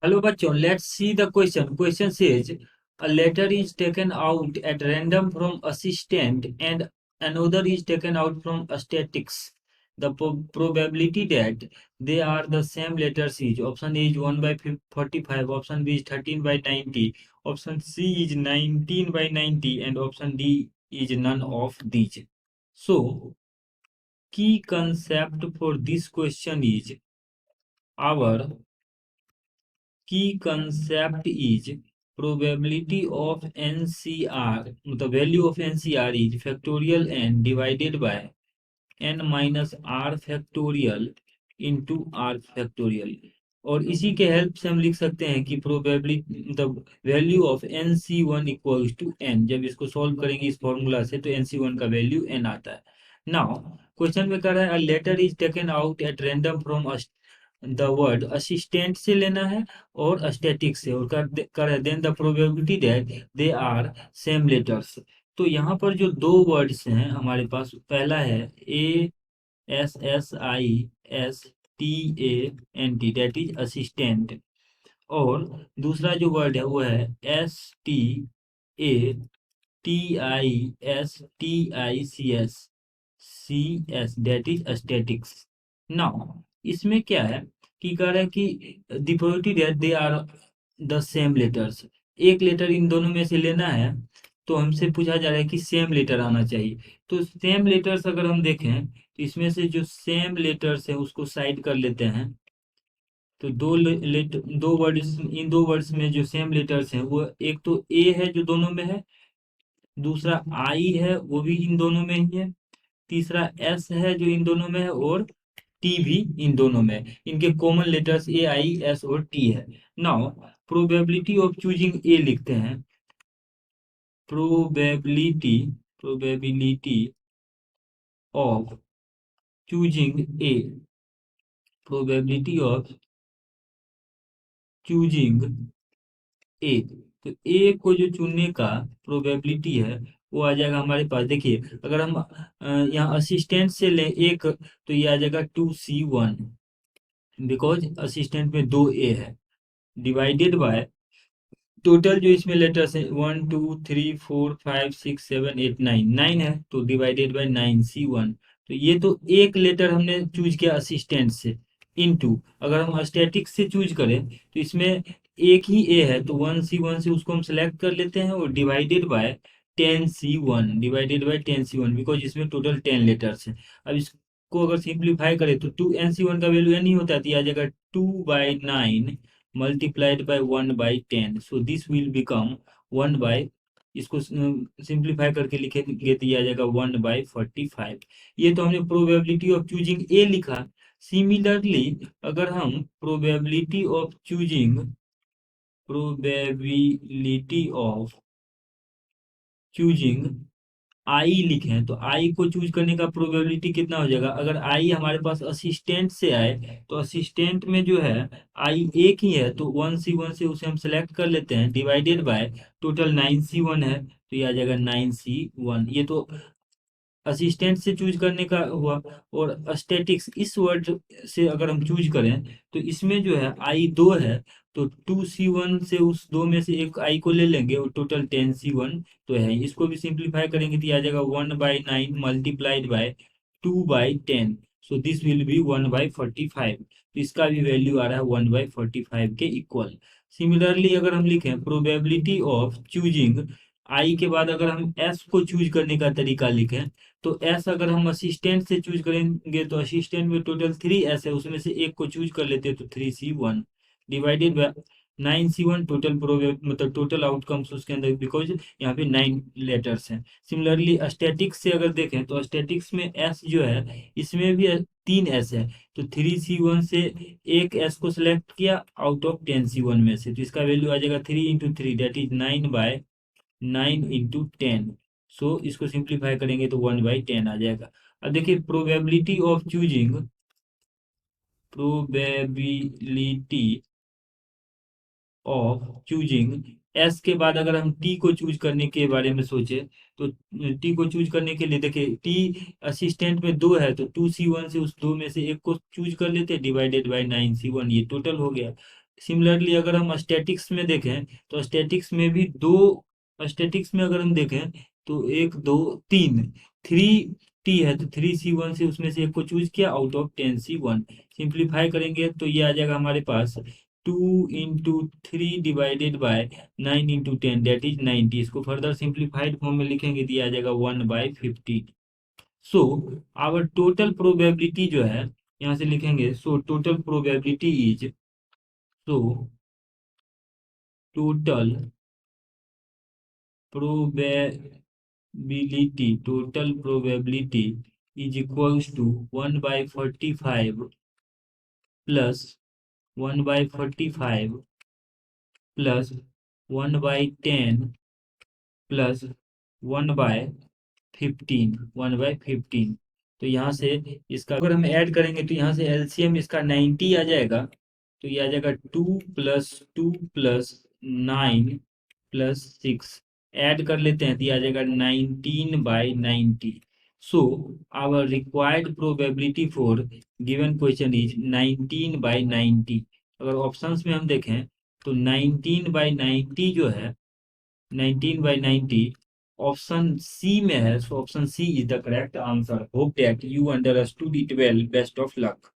Hello, bachon. Let's see the question. Question says a letter is taken out at random from assistant and another is taken out from statics. The probability that they are the same letters is option A is 1 by 45, option B is 13 by 90, option C is 19 by 90, and option D is none of these. So, key concept for this question is our key concept is probability of NCR. The value of NCR is factorial n divided by n minus r factorial into r factorial. और इसी के help से हम लिख सकते हैं कि probability the value of n C one equals to n. जब इसको सॉल्व करेंगे इस फॉर्मूला से तो एन सी वन का वैल्यू एन आता है। नाउ क्वेश्चन में कह रहा है a letter is taken out at random from the word assistant से लेना है और स्टैटिक से, और कर then the probability that they are same letters. तो यहाँ पर जो दो वर्ड्स हैं हमारे पास, पहला है A S S I S T A N T, that is assistant, और दूसरा जो वर्ड है वो है S T A T I S T I C S, that is statics. Now इसमें क्या है कि कह रहा है कि the probability that they are the same letters, एक लेटर इन दोनों में से लेना है। तो हमसे पूछा जा रहा है कि सेम लेटर आना चाहिए। तो सेम लेटर्स अगर हम देखें तो इसमें से जो सेम लेटर्स है उसको साइड कर लेते हैं। तो दो वर्ड्स, इन दो वर्ड्स में जो सेम लेटर्स हैं वो एक तो ए है जो दोनों में है, दूसरा आई है वो भी इन दोनों में ही है, तीसरा एस है जो इन दोनों में है, और टी भी इन दोनों में है। इनके common letters A I S और टी है। Now probability of choosing a लिखते हैं। Probability of choosing a, probability of choosing a. तो ए को जो चुनने का प्रोबेबिलिटी है वो आ जाएगा हमारे पास। देखिए अगर हम यहाँ असिस्टेंट से लें एक तो ये आ जाएगा 2C1, बिकॉज असिस्टेंट में दो ए है, डिवाइडेड बाय टोटल जो इसमें लेटर्स है 1 2 3 4 5 6 7 8 9, 9 है तो डिवाइडेड बाय 9C1। तो ये तो एक लेटर हमने चूज किया असिस्टेंट से, इनटू अगर हम स्टैटिक से चूज करें तो इसमें एक ही ए है तो 1C1 से उसको हम सेलेक्ट कर लेते हैं और divided by 10C1, divided by 10C1, because इसमें टोटल 10 लेटर्स हैं। अब इसको अगर सिंप्लीफाई करें तो 2NC1 का वैल्यू एन ही होता है, तो ये आ जाएगा 2/9 multiplied by 1/10, so this will become 1 by, इसको सिंप्लीफाई करके लिखेंगे तो ये आ जाएगा 1/45। ये तो हमने प्रोबेबिलिटी ऑफ चूजिंग ए लिखा। सिमिलरली अगर हम प्रोबेबिलिटी ऑफ चूजिंग आई लिखें तो आई को चूज करने का प्रोबेबिलिटी कितना हो जाएगा। अगर आई हमारे पास असिस्टेंट से आए तो असिस्टेंट में जो है आई एक ही है तो 1C1 से उसे हम सेलेक्ट कर लेते हैं, डिवाइडेड बाय टोटल 9C1 है तो ये आ जाएगा 9C1। ये तो असिस्टेंट से चूज करने का हुआ। और स्टैटिक्स इस वर्ड से अगर हम चूज करें तो इसमें जो है आई दो है तो 2C1 से उस दो में से एक आई को ले लेंगे और टोटल 10C1 तो है। इसको भी सिंप्लीफाई करेंगे तो आ जाएगा 1/9 multiplied by 2/10, so this will be 1/45। तो इसका भी वैल्यू आ रहा है 1/45 के इक्वल। सिमिलरली अगर हम लिखें प्रोबेबिलिटी ऑफ चूजिंग आई के बाद अगर हम एस को चूज करने का तरीका लिखें तो एस अगर हम असिस्टेंट से चूज करेंगे तो असिस्टेंट में टोटल 3 एस है, उसमें से एक को चूज कर लेते हैं तो 3C1, divided by 9C1, total मतलब टोटल आउटकम्स उसके अंदर, बिकॉज यहाँ पे 9 लेटर्स हैं। सिमिलरली स्टैटिक्स से अगर देखें तो स्टैटिक्स में एस जो है इसमें भी 3 एस है तो 3C1 से एक एस को सिलेक्ट किया आउट ऑफ 10C1 में से, तो इसका वैल्यू आ जाएगा 3 × 3, दैट इज 9/9 × 10। सो इसको सिंप्लीफाई करेंगे तो 1/10 आ जाएगा। अब देखिए प्रोबेबिलिटी ऑफ चूजिंग एस के बाद अगर हम टी को चूज करने के बारे में सोचे तो टी को चूज करने के लिए देखिए टी असिस्टेंट में दो है तो 2C1 से उस दो में से एक को चूज कर लेते हैं, डिवाइडेड बाय 9C1, ये टोटल हो गया। सिमिलरली अगर हम स्टैटिक्स में देखें तो स्टैटिक्स में भी दो, स्टैटिक्स में अगर हम देखें तो एक दो तीन, 3t है तो 3c1 से उसमें से एक को चूज किया, आउट ऑफ 10c1। सिंप्लीफाई करेंगे तो ये आ जाएगा हमारे पास 2 × 3 / 9 × 10 दैट इज 90। इसको फर्दर सिंप्लीफाइड फॉर्म में लिखेंगे तो ये आ जाएगा 1/15। सो आवर टोटल प्रोबेबिलिटी जो है यहाँ से लिखेंगे, so total probability is, so total probability is equals to 1/45 plus 1/45 plus 1/10 plus 1/15, 1/15। तो यहाँ से इसका अगर हम ऐड करेंगे तो यहाँ से एलसीएम इसका 90 आ जाएगा, तो ये आ जाएगा 2 + 2 + 9 + 6। ऐड कर लेते हैं तो ये आ जाएगा 19/90। So our required probability for given question is 19/90। अगर ऑप्शंस में हम देखें तो 19/90 जो है, 19/90 ऑप्शन सी में है, so option C is the correct answer. Hope that you understood it well. Best of luck.